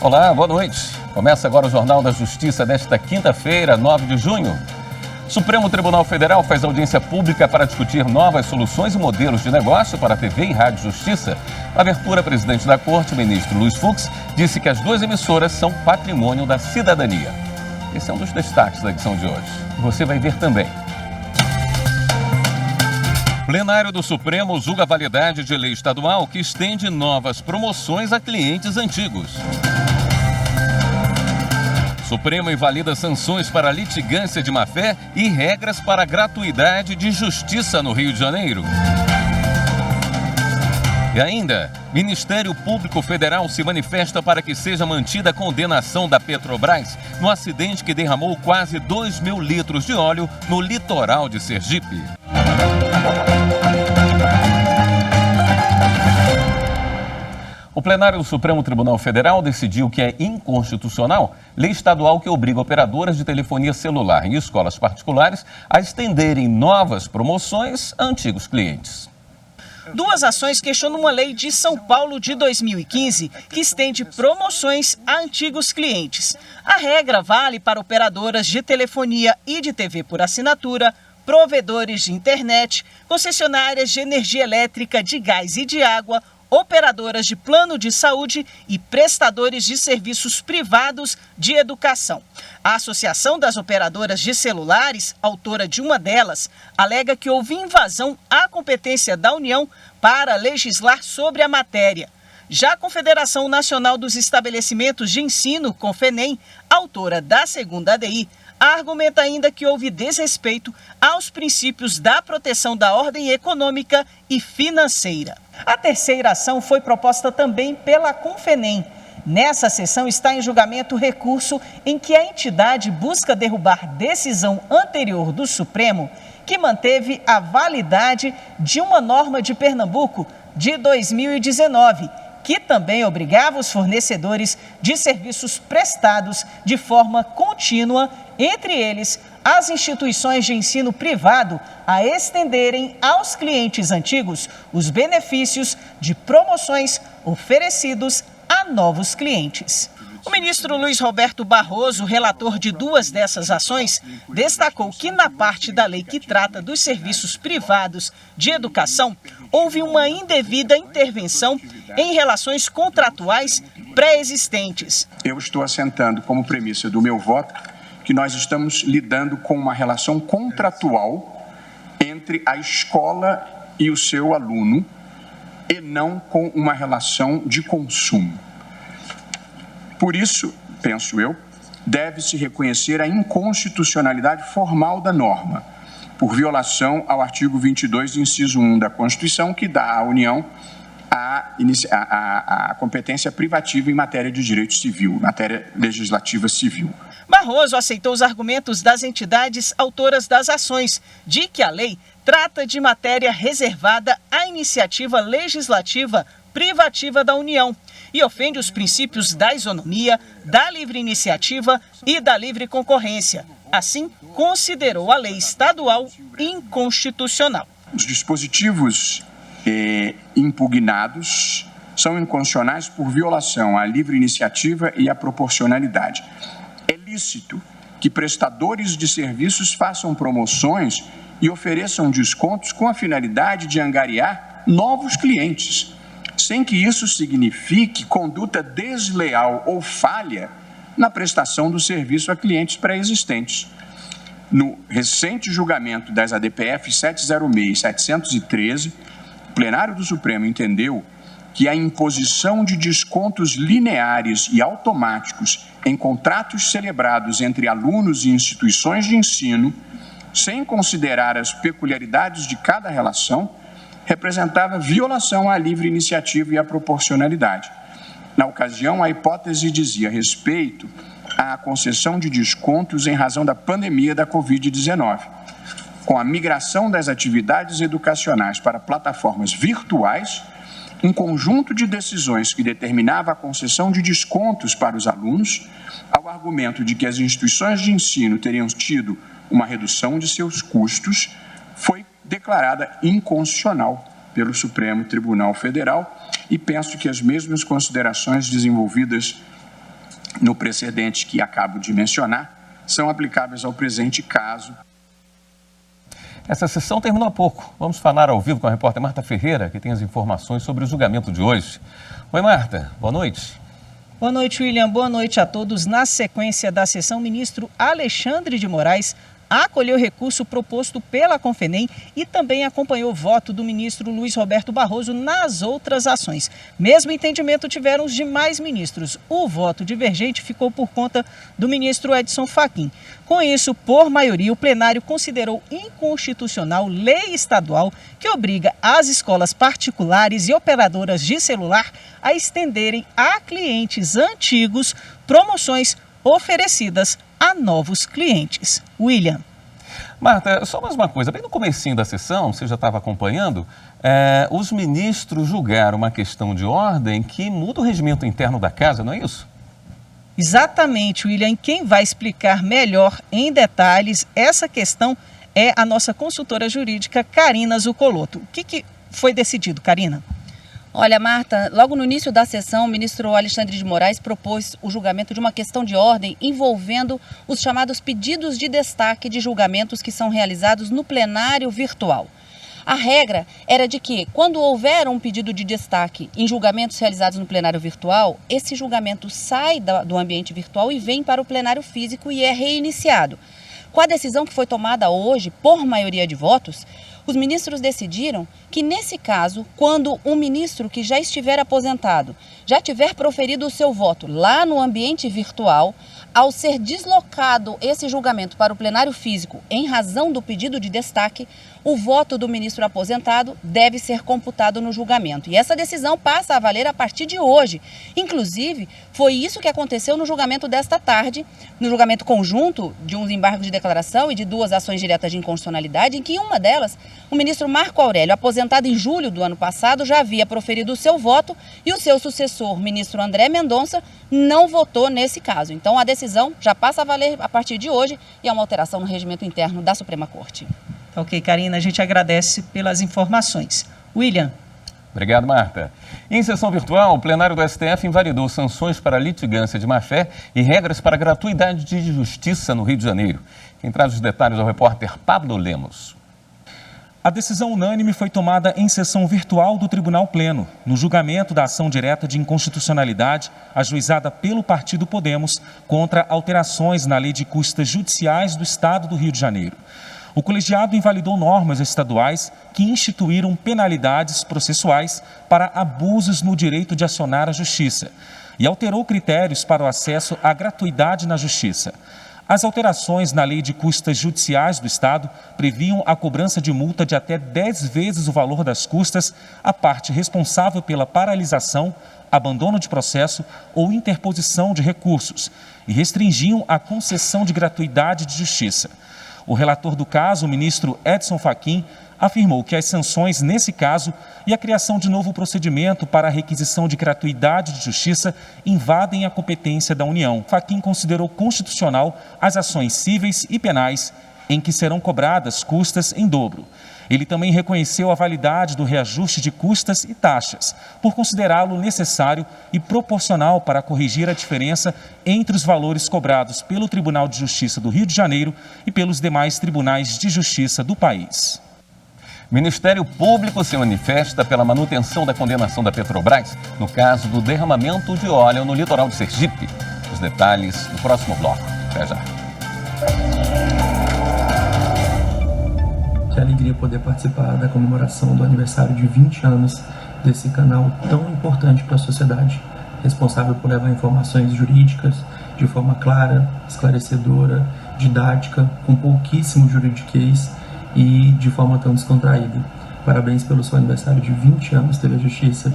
Olá, boa noite. Começa agora o Jornal da Justiça desta quinta-feira, 9 de junho. Supremo Tribunal Federal faz audiência pública para discutir novas soluções e modelos de negócio para a TV e Rádio Justiça. Na abertura, o presidente da Corte, o ministro Luiz Fux, disse que as duas emissoras são patrimônio da cidadania. Esse é um dos destaques da edição de hoje. Você vai ver também. Plenário do Supremo julga a validade de lei estadual que estende novas promoções a clientes antigos. Supremo invalida sanções para litigância de má-fé e regras para gratuidade de justiça no Rio de Janeiro. E ainda, Ministério Público Federal se manifesta para que seja mantida a condenação da Petrobras no acidente que derramou quase 2 mil litros de óleo no litoral de Sergipe. O plenário do Supremo Tribunal Federal decidiu que é inconstitucional lei estadual que obriga operadoras de telefonia celular e escolas particulares a estenderem novas promoções a antigos clientes. Duas ações questionam uma lei de São Paulo de 2015 que estende promoções a antigos clientes. A regra vale para operadoras de telefonia e de TV por assinatura, provedores de internet, concessionárias de energia elétrica, de gás e de água, operadoras de plano de saúde e prestadores de serviços privados de educação. A Associação das Operadoras de Celulares, autora de uma delas, alega que houve invasão à competência da União para legislar sobre a matéria. Já a Confederação Nacional dos Estabelecimentos de Ensino, Confenem, autora da segunda ADI, argumenta ainda que houve desrespeito aos princípios da proteção da ordem econômica e financeira. A terceira ação foi proposta também pela Confenem. Nessa sessão está em julgamento o recurso em que a entidade busca derrubar decisão anterior do Supremo que manteve a validade de uma norma de Pernambuco de 2019, que também obrigava os fornecedores de serviços prestados de forma contínua, entre eles as instituições de ensino privado, a estenderem aos clientes antigos os benefícios de promoções oferecidos a novos clientes. O ministro Luiz Roberto Barroso, relator de duas dessas ações, destacou que na parte da lei que trata dos serviços privados de educação, houve uma indevida intervenção em relações contratuais pré-existentes. Eu estou assentando como premissa do meu voto que nós estamos lidando com uma relação contratual entre a escola e o seu aluno e não com uma relação de consumo. Por isso, penso eu, deve-se reconhecer a inconstitucionalidade formal da norma, por violação ao artigo 22, inciso 1 da Constituição, que dá à União a competência privativa em matéria de direito civil, matéria legislativa civil. Barroso aceitou os argumentos das entidades autoras das ações, de que a lei trata de matéria reservada à iniciativa legislativa privativa da União e ofende os princípios da isonomia, da livre iniciativa e da livre concorrência. Assim, considerou a lei estadual inconstitucional. Os dispositivos impugnados são inconstitucionais por violação à livre iniciativa e à proporcionalidade. É lícito que prestadores de serviços façam promoções e ofereçam descontos com a finalidade de angariar novos clientes, sem que isso signifique conduta desleal ou falha na prestação do serviço a clientes pré-existentes. No recente julgamento das ADPF 706 e 713, o plenário do Supremo entendeu que a imposição de descontos lineares e automáticos em contratos celebrados entre alunos e instituições de ensino, sem considerar as peculiaridades de cada relação, representava violação à livre iniciativa e à proporcionalidade. Na ocasião, a hipótese dizia respeito à concessão de descontos em razão da pandemia da Covid-19. Com a migração das atividades educacionais para plataformas virtuais, um conjunto de decisões que determinava a concessão de descontos para os alunos, ao argumento de que as instituições de ensino teriam tido uma redução de seus custos, foi declarada inconstitucional pelo Supremo Tribunal Federal e penso que as mesmas considerações desenvolvidas no precedente que acabo de mencionar, são aplicáveis ao presente caso. Essa sessão terminou há pouco. Vamos falar ao vivo com a repórter Marta Ferreira, que tem as informações sobre o julgamento de hoje. Oi, Marta. Boa noite. Boa noite, William. Boa noite a todos. Na sequência da sessão, o ministro Alexandre de Moraes acolheu o recurso proposto pela Confenem e também acompanhou o voto do ministro Luiz Roberto Barroso nas outras ações. Mesmo entendimento tiveram os demais ministros. O voto divergente ficou por conta do ministro Edson Fachin. Com isso, por maioria, o plenário considerou inconstitucional lei estadual que obriga as escolas particulares e operadoras de celular a estenderem a clientes antigos promoções oferecidas a novos clientes. William. Marta, só mais uma coisa. Bem no comecinho da sessão, você já estava acompanhando, os ministros julgaram uma questão de ordem que muda o regimento interno da casa, não é isso? Exatamente, William. Quem vai explicar melhor em detalhes essa questão é a nossa consultora jurídica, Karina Zucolotto. O que foi decidido, Karina? Olha, Marta, logo no início da sessão, o ministro Alexandre de Moraes propôs o julgamento de uma questão de ordem envolvendo os chamados pedidos de destaque de julgamentos que são realizados no plenário virtual. A regra era de que, quando houver um pedido de destaque em julgamentos realizados no plenário virtual, esse julgamento sai do ambiente virtual e vem para o plenário físico e é reiniciado. Com a decisão que foi tomada hoje, por maioria de votos, os ministros decidiram que, nesse caso, quando um ministro que já estiver aposentado já tiver proferido o seu voto lá no ambiente virtual, ao ser deslocado esse julgamento para o plenário físico em razão do pedido de destaque, o voto do ministro aposentado deve ser computado no julgamento. E essa decisão passa a valer a partir de hoje. Inclusive, foi isso que aconteceu no julgamento desta tarde, no julgamento conjunto de um embargo de declaração e de 2 ações diretas de inconstitucionalidade, em que uma delas, o ministro Marco Aurélio, aposentado em julho do ano passado, já havia proferido o seu voto e o seu sucessor, ministro André Mendonça, não votou nesse caso. Então, a decisão já passa a valer a partir de hoje e é uma alteração no regimento interno da Suprema Corte. Ok, Karina, a gente agradece pelas informações. William. Obrigado, Marta. Em sessão virtual, o plenário do STF invalidou sanções para litigância de má-fé e regras para gratuidade de justiça no Rio de Janeiro. Quem traz os detalhes é o repórter Pablo Lemos. A decisão unânime foi tomada em sessão virtual do Tribunal Pleno, no julgamento da ação direta de inconstitucionalidade ajuizada pelo Partido Podemos contra alterações na Lei de Custas Judiciais do Estado do Rio de Janeiro. O colegiado invalidou normas estaduais que instituíram penalidades processuais para abusos no direito de acionar a justiça e alterou critérios para o acesso à gratuidade na justiça. As alterações na Lei de Custas Judiciais do Estado previam a cobrança de multa de até 10 vezes o valor das custas à parte responsável pela paralisação, abandono de processo ou interposição de recursos e restringiam a concessão de gratuidade de justiça. O relator do caso, o ministro Edson Fachin, afirmou que as sanções nesse caso e a criação de novo procedimento para a requisição de gratuidade de justiça invadem a competência da União. Fachin considerou constitucional as ações cíveis e penais em que serão cobradas custas em dobro. Ele também reconheceu a validade do reajuste de custas e taxas, por considerá-lo necessário e proporcional para corrigir a diferença entre os valores cobrados pelo Tribunal de Justiça do Rio de Janeiro e pelos demais tribunais de justiça do país. O Ministério Público se manifesta pela manutenção da condenação da Petrobras no caso do derramamento de óleo no litoral de Sergipe. Os detalhes no próximo bloco. Até já. Que alegria poder participar da comemoração do aniversário de 20 anos desse canal tão importante para a sociedade, responsável por levar informações jurídicas de forma clara, esclarecedora, didática, com pouquíssimo juridiquês e de forma tão descontraída. Parabéns pelo seu aniversário de 20 anos, TV Justiça.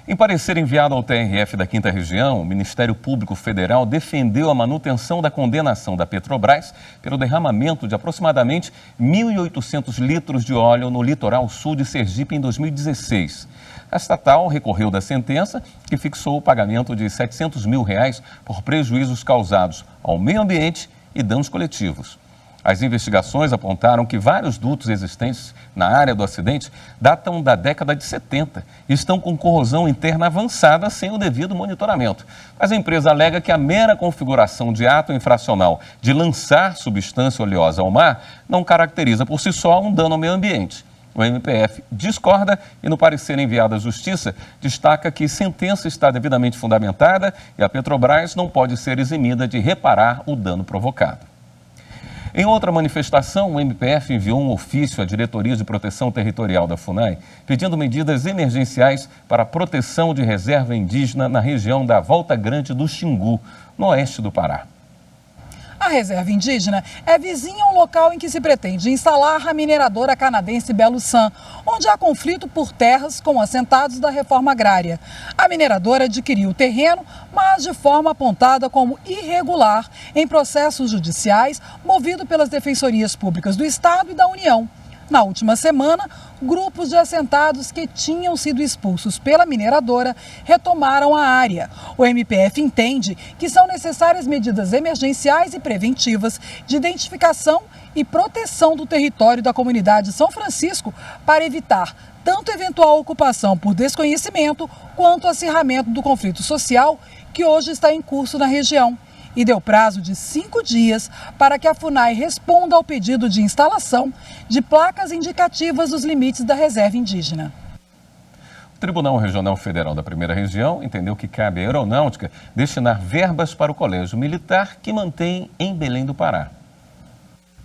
Em parecer enviado ao TRF da 5ª Região, o Ministério Público Federal defendeu a manutenção da condenação da Petrobras pelo derramamento de aproximadamente 1.800 litros de óleo no litoral sul de Sergipe em 2016. A estatal recorreu da sentença, que fixou o pagamento de R$ 700 mil por prejuízos causados ao meio ambiente e danos coletivos. As investigações apontaram que vários dutos existentes na área do acidente datam da década de 70 e estão com corrosão interna avançada sem o devido monitoramento. Mas a empresa alega que a mera configuração de ato infracional de lançar substância oleosa ao mar não caracteriza por si só um dano ao meio ambiente. O MPF discorda e, no parecer enviado à Justiça, destaca que a sentença está devidamente fundamentada e a Petrobras não pode ser eximida de reparar o dano provocado. Em outra manifestação, o MPF enviou um ofício à Diretoria de Proteção Territorial da FUNAI, pedindo medidas emergenciais para a proteção de reserva indígena na região da Volta Grande do Xingu, no oeste do Pará. A reserva indígena é vizinha ao local em que se pretende instalar a mineradora canadense Belo San, onde há conflito por terras com assentados da reforma agrária. A mineradora adquiriu o terreno, mas de forma apontada como irregular em processos judiciais movido pelas defensorias públicas do Estado e da União. Na última semana, grupos de assentados que tinham sido expulsos pela mineradora retomaram a área. O MPF entende que são necessárias medidas emergenciais e preventivas de identificação e proteção do território da comunidade São Francisco para evitar tanto eventual ocupação por desconhecimento quanto acirramento do conflito social que hoje está em curso na região. E deu prazo de 5 dias para que a FUNAI responda ao pedido de instalação de placas indicativas dos limites da reserva indígena. O Tribunal Regional Federal da Primeira Região entendeu que cabe à Aeronáutica destinar verbas para o Colégio Militar que mantém em Belém do Pará.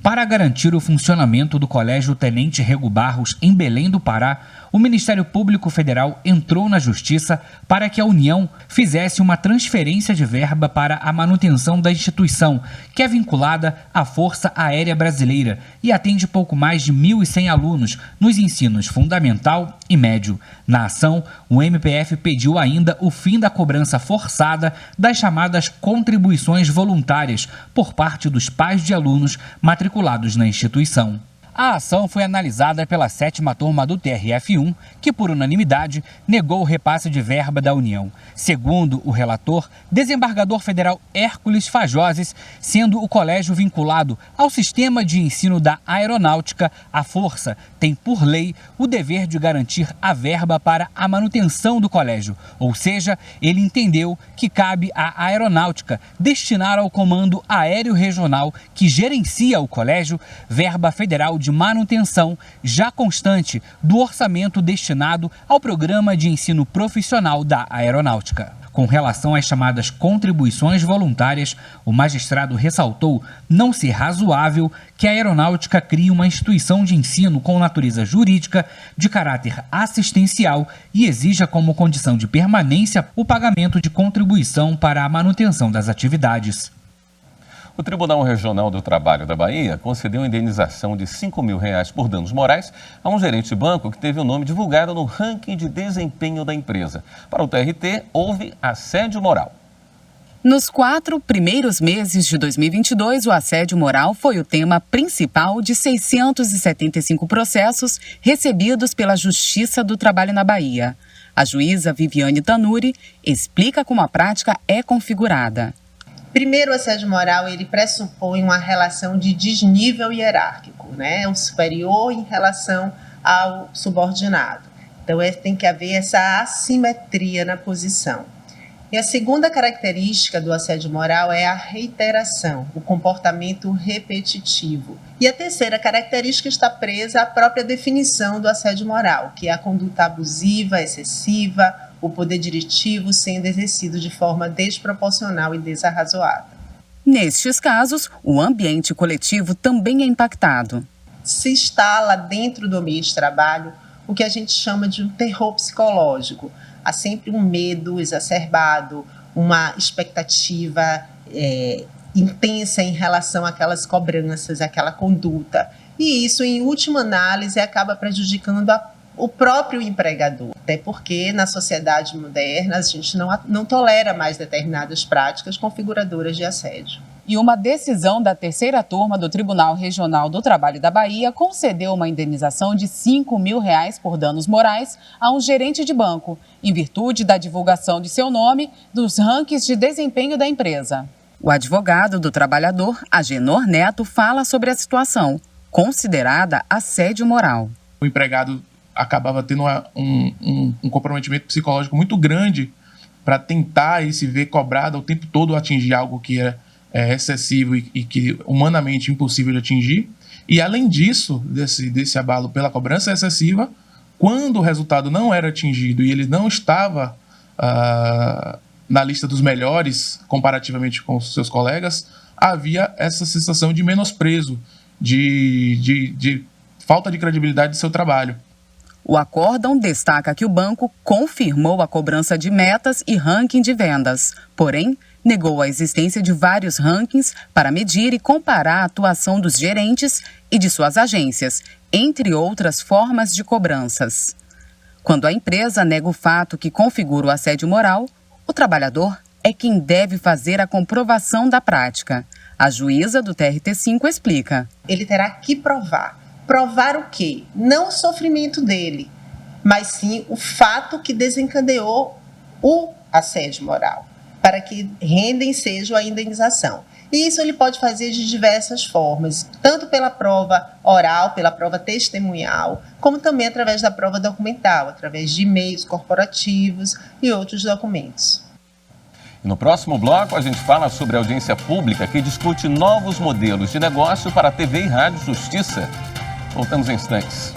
Para garantir o funcionamento do Colégio Tenente Rego Barros em Belém do Pará, o Ministério Público Federal entrou na Justiça para que a União fizesse uma transferência de verba para a manutenção da instituição, que é vinculada à Força Aérea Brasileira e atende pouco mais de 1.100 alunos nos ensinos fundamental e médio. Na ação, o MPF pediu ainda o fim da cobrança forçada das chamadas contribuições voluntárias por parte dos pais de alunos matriculados na instituição. A ação foi analisada pela 7ª turma do TRF1, que por unanimidade negou o repasse de verba da União. Segundo o relator, desembargador federal Hércules Fajoses, sendo o colégio vinculado ao sistema de ensino da aeronáutica, a Força tem por lei o dever de garantir a verba para a manutenção do colégio. Ou seja, ele entendeu que cabe à aeronáutica destinar ao Comando Aéreo Regional, que gerencia o colégio, verba federal de manutenção já constante do orçamento destinado ao Programa de Ensino Profissional da Aeronáutica. Com relação às chamadas contribuições voluntárias, o magistrado ressaltou não ser razoável que a aeronáutica crie uma instituição de ensino com natureza jurídica de caráter assistencial e exija como condição de permanência o pagamento de contribuição para a manutenção das atividades. O Tribunal Regional do Trabalho da Bahia concedeu indenização de R$5.000 por danos morais a um gerente de banco que teve o nome divulgado no ranking de desempenho da empresa. Para o TRT, houve assédio moral. Nos 4 primeiros meses de 2022, o assédio moral foi o tema principal de 675 processos recebidos pela Justiça do Trabalho na Bahia. A juíza Viviane Tanuri explica como a prática é configurada. Primeiro, o assédio moral, ele pressupõe uma relação de desnível hierárquico, né? O superior em relação ao subordinado. Então, tem que haver essa assimetria na posição. E a segunda característica do assédio moral é a reiteração, o comportamento repetitivo. E a terceira característica está presa à própria definição do assédio moral, que é a conduta abusiva, excessiva, o poder diretivo sendo exercido de forma desproporcional e desarrazoada. Nestes casos, o ambiente coletivo também é impactado. Se instala dentro do ambiente de trabalho o que a gente chama de um terror psicológico. Há sempre um medo exacerbado, uma expectativa intensa em relação àquelas cobranças, àquela conduta. E isso, em última análise, acaba prejudicando o próprio empregador. Até porque, na sociedade moderna, a gente não tolera mais determinadas práticas configuradoras de assédio. E uma decisão da 3ª turma do Tribunal Regional do Trabalho da Bahia concedeu uma indenização de R$5.000 por danos morais a um gerente de banco, em virtude da divulgação de seu nome dos rankings de desempenho da empresa. O advogado do trabalhador, Agenor Neto, fala sobre a situação, considerada assédio moral. O empregado acabava tendo um comprometimento psicológico muito grande para tentar e se ver cobrado o tempo todo atingir algo que é excessivo e que humanamente impossível de atingir. E além disso, desse abalo pela cobrança excessiva, quando o resultado não era atingido e ele não estava na lista dos melhores comparativamente com os seus colegas, havia essa sensação de menosprezo, de falta de credibilidade do seu trabalho. O acórdão destaca que o banco confirmou a cobrança de metas e ranking de vendas, porém, negou a existência de vários rankings para medir e comparar a atuação dos gerentes e de suas agências, entre outras formas de cobranças. Quando a empresa nega o fato que configura o assédio moral, o trabalhador é quem deve fazer a comprovação da prática. A juíza do TRT5 explica. Ele terá que provar. Provar o quê? Não o sofrimento dele, mas sim o fato que desencadeou o assédio moral, para que renda ensejo a indenização. E isso ele pode fazer de diversas formas, tanto pela prova oral, pela prova testemunhal, como também através da prova documental, através de e-mails corporativos e outros documentos. No próximo bloco, a gente fala sobre a audiência pública que discute novos modelos de negócio para a TV e Rádio Justiça. Voltamos em instantes.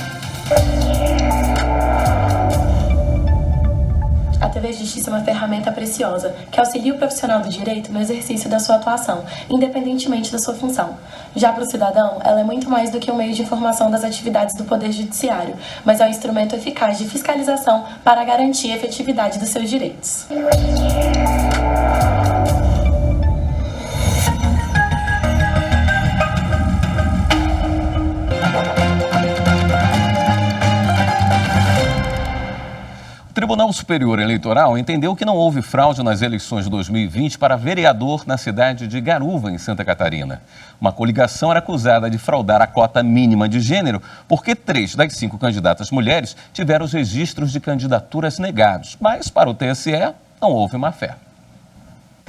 A TV Justiça é uma ferramenta preciosa que auxilia o profissional do direito no exercício da sua atuação, independentemente da sua função. Já para o cidadão, ela é muito mais do que um meio de informação das atividades do Poder Judiciário, mas é um instrumento eficaz de fiscalização para garantir a efetividade dos seus direitos. O Tribunal Superior Eleitoral entendeu que não houve fraude nas eleições de 2020 para vereador na cidade de Garuva, em Santa Catarina. Uma coligação era acusada de fraudar a cota mínima de gênero porque 3 das 5 candidatas mulheres tiveram os registros de candidaturas negados. Mas, para o TSE, não houve má-fé.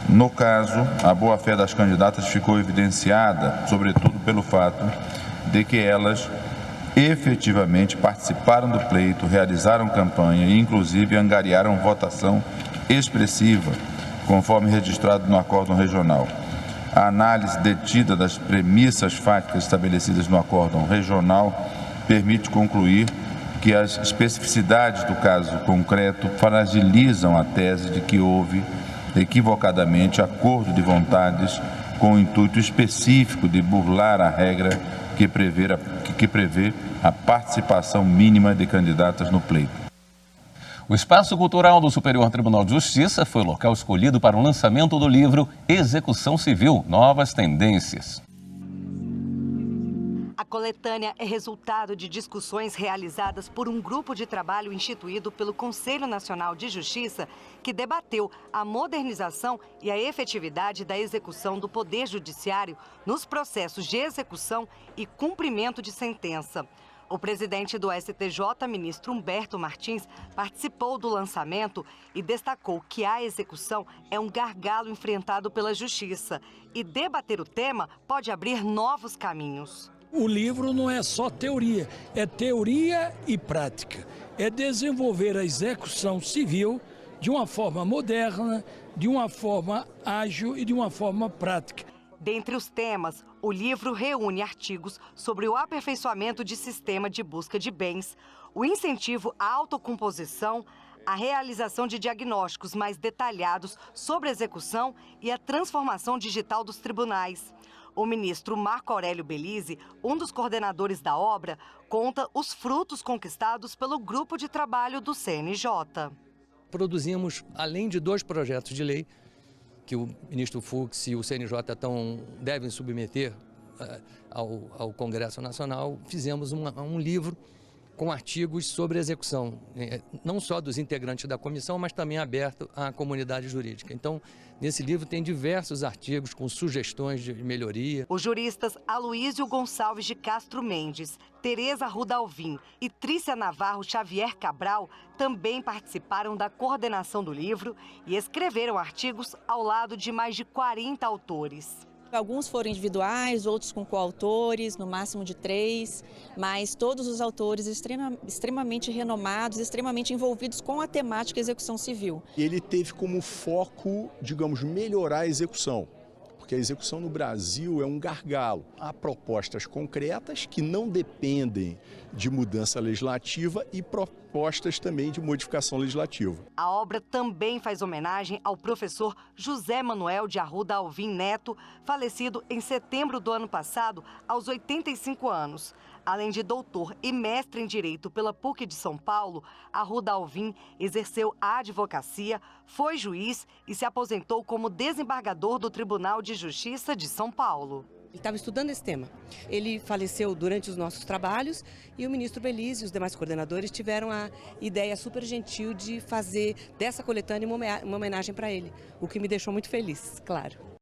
No caso, a boa-fé das candidatas ficou evidenciada, sobretudo pelo fato de que elas efetivamente participaram do pleito, realizaram campanha e, inclusive, angariaram votação expressiva, conforme registrado no acórdão regional. A análise detida das premissas fáticas estabelecidas no acórdão regional permite concluir que as especificidades do caso concreto fragilizam a tese de que houve, equivocadamente, acordo de vontades com o intuito específico de burlar a regra que prevê a participação mínima de candidatas no pleito. O Espaço Cultural do Superior Tribunal de Justiça foi o local escolhido para o lançamento do livro Execução Civil, Novas Tendências. A coletânea é resultado de discussões realizadas por um grupo de trabalho instituído pelo Conselho Nacional de Justiça, que debateu a modernização e a efetividade da execução do Poder Judiciário nos processos de execução e cumprimento de sentença. O presidente do STJ, ministro Humberto Martins, participou do lançamento e destacou que a execução é um gargalo enfrentado pela Justiça e debater o tema pode abrir novos caminhos. O livro não é só teoria, é teoria e prática. É desenvolver a execução civil de uma forma moderna, de uma forma ágil e de uma forma prática. Dentre os temas, o livro reúne artigos sobre o aperfeiçoamento de sistema de busca de bens, o incentivo à autocomposição, a realização de diagnósticos mais detalhados sobre a execução e a transformação digital dos tribunais. O ministro Marco Aurélio Belize, um dos coordenadores da obra, conta os frutos conquistados pelo grupo de trabalho do CNJ. Produzimos, além de 2 projetos de lei, que o ministro Fux e o CNJ devem submeter ao Congresso Nacional, fizemos um livro com artigos sobre execução, não só dos integrantes da comissão, mas também aberto à comunidade jurídica. Então, nesse livro tem diversos artigos com sugestões de melhoria. Os juristas Aloísio Gonçalves de Castro Mendes, Tereza Arruda Alvim e Trícia Navarro Xavier Cabral também participaram da coordenação do livro e escreveram artigos ao lado de mais de 40 autores. Alguns foram individuais, outros com coautores, no máximo de 3, mas todos os autores extremamente renomados, extremamente envolvidos com a temática execução civil. Ele teve como foco, digamos, melhorar a execução, porque a execução no Brasil é um gargalo. Há propostas concretas que não dependem de mudança legislativa e propostas também de modificação legislativa. A obra também faz homenagem ao professor José Manuel de Arruda Alvim Neto, falecido em setembro do ano passado, aos 85 anos. Além de doutor e mestre em Direito pela PUC de São Paulo, Arruda Alvim exerceu a advocacia, foi juiz e se aposentou como desembargador do Tribunal de Justiça de São Paulo. Ele estava estudando esse tema. Ele faleceu durante os nossos trabalhos e o ministro Belize e os demais coordenadores tiveram a ideia super gentil de fazer dessa coletânea uma homenagem para ele, o que me deixou muito feliz, claro.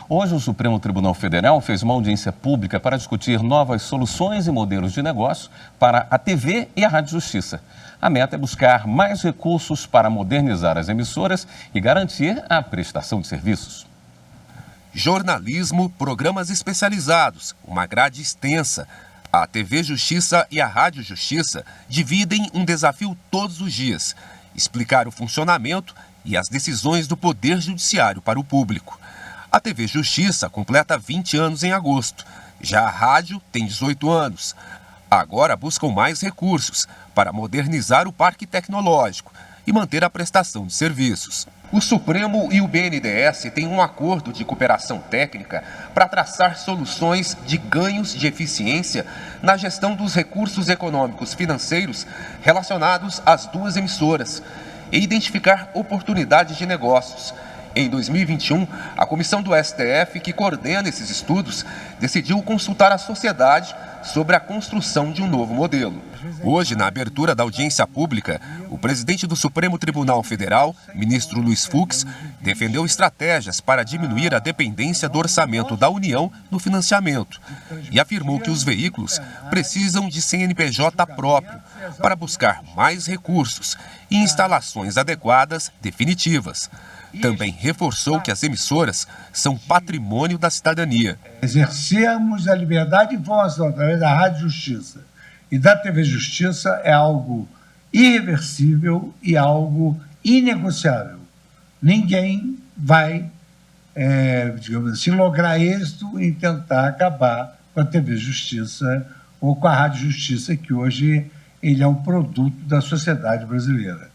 Hoje, o Supremo Tribunal Federal fez uma audiência pública para discutir novas soluções e modelos de negócio para a TV e a Rádio Justiça. A meta é buscar mais recursos para modernizar as emissoras e garantir a prestação de serviços. Jornalismo, programas especializados, uma grade extensa. A TV Justiça e a Rádio Justiça dividem um desafio todos os dias: explicar o funcionamento e as decisões do Poder Judiciário para o público. A TV Justiça completa 20 anos em agosto. Já a rádio tem 18 anos. Agora buscam mais recursos para modernizar o parque tecnológico e manter a prestação de serviços. O Supremo e o BNDES têm um acordo de cooperação técnica para traçar soluções de ganhos de eficiência na gestão dos recursos econômicos financeiros relacionados às duas emissoras e identificar oportunidades de negócios. Em 2021, a comissão do STF, que coordena esses estudos, decidiu consultar a sociedade sobre a construção de um novo modelo. Hoje, na abertura da audiência pública, o presidente do Supremo Tribunal Federal, ministro Luiz Fux, defendeu estratégias para diminuir a dependência do orçamento da União no financiamento e afirmou que os veículos precisam de CNPJ próprio para buscar mais recursos e instalações adequadas definitivas. Também reforçou que as emissoras são patrimônio da cidadania. Exercermos a liberdade de informação através da Rádio Justiça e da TV Justiça é algo irreversível e algo inegociável. Ninguém vai, digamos assim, lograr êxito em tentar acabar com a TV Justiça ou com a Rádio Justiça, que hoje ele é um produto da sociedade brasileira.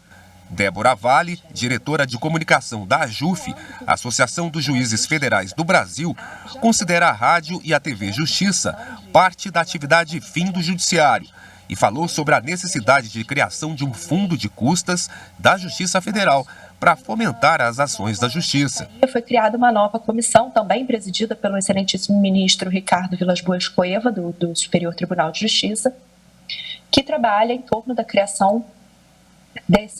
Débora Vale, diretora de comunicação da AJUF, Associação dos Juízes Federais do Brasil, considera a rádio e a TV Justiça parte da atividade fim do Judiciário e falou sobre a necessidade de criação de um fundo de custas da Justiça Federal para fomentar as ações da Justiça. Foi criada uma nova comissão, também presidida pelo excelentíssimo ministro Ricardo Vilas Boas Cueva, do Superior Tribunal de Justiça, que trabalha em torno da criação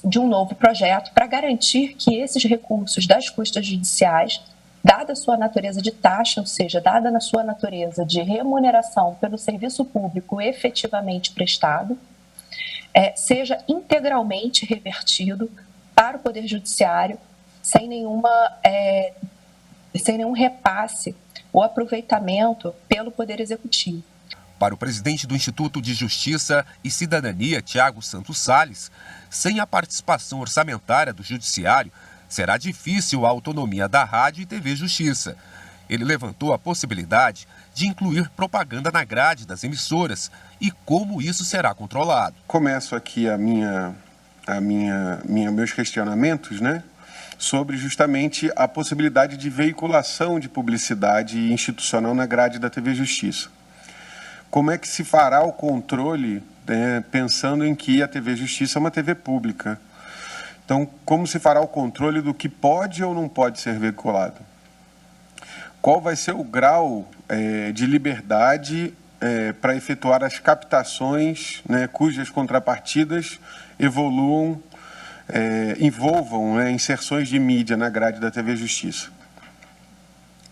de um novo projeto para garantir que esses recursos das custas judiciais, dada a sua natureza de taxa, ou seja, dada na sua natureza de remuneração pelo serviço público efetivamente prestado, seja integralmente revertido para o Poder Judiciário sem nenhum repasse ou aproveitamento pelo Poder Executivo. Para o presidente do Instituto de Justiça e Cidadania, Tiago Santos Salles, sem a participação orçamentária do Judiciário, será difícil a autonomia da Rádio e TV Justiça. Ele levantou a possibilidade de incluir propaganda na grade das emissoras e como isso será controlado. Começo aqui meus questionamentos, sobre justamente a possibilidade de veiculação de publicidade institucional na grade da TV Justiça. Como é que se fará o controle, pensando em que a TV Justiça é uma TV pública? Então, como se fará o controle do que pode ou não pode ser veiculado? Qual vai ser o grau de liberdade para efetuar as captações, cujas contrapartidas envolvam inserções de mídia na grade da TV Justiça?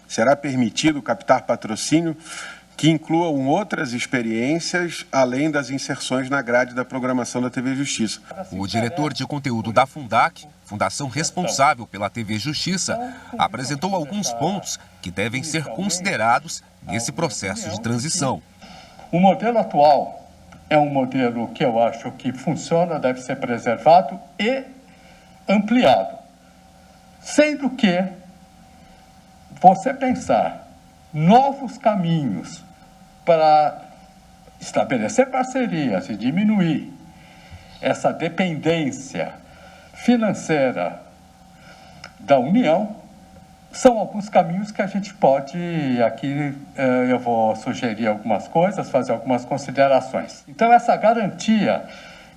Será permitido captar patrocínio que incluam outras experiências, além das inserções na grade da programação da TV Justiça. O diretor de conteúdo da Fundac, fundação responsável pela TV Justiça, apresentou alguns pontos que devem ser considerados nesse processo de transição. O modelo atual é um modelo que eu acho que funciona, deve ser preservado e ampliado. Sendo que você pensar novos caminhos para estabelecer parcerias e diminuir essa dependência financeira da União, são alguns caminhos que a gente pode, aqui eu vou sugerir algumas coisas, fazer algumas considerações. Então, essa garantia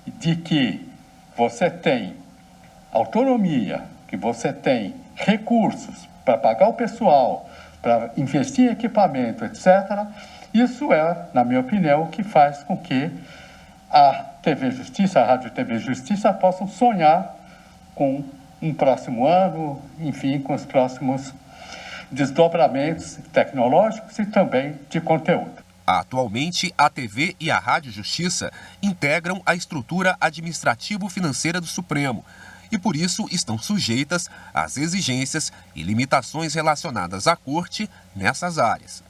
de que você tem autonomia, que você tem recursos para pagar o pessoal, para investir em equipamento, etc., isso é, na minha opinião, o que faz com que a TV Justiça, a Rádio TV Justiça possam sonhar com um próximo ano, enfim, com os próximos desdobramentos tecnológicos e também de conteúdo. Atualmente, a TV e a Rádio Justiça integram a estrutura administrativo-financeira do Supremo e, por isso, estão sujeitas às exigências e limitações relacionadas à Corte nessas áreas.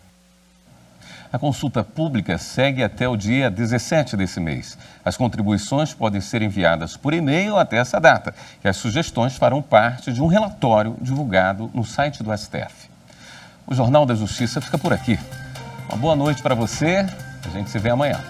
A consulta pública segue até o dia 17 desse mês. As contribuições podem ser enviadas por e-mail até essa data, e as sugestões farão parte de um relatório divulgado no site do STF. O Jornal da Justiça fica por aqui. Uma boa noite para você. A gente se vê amanhã.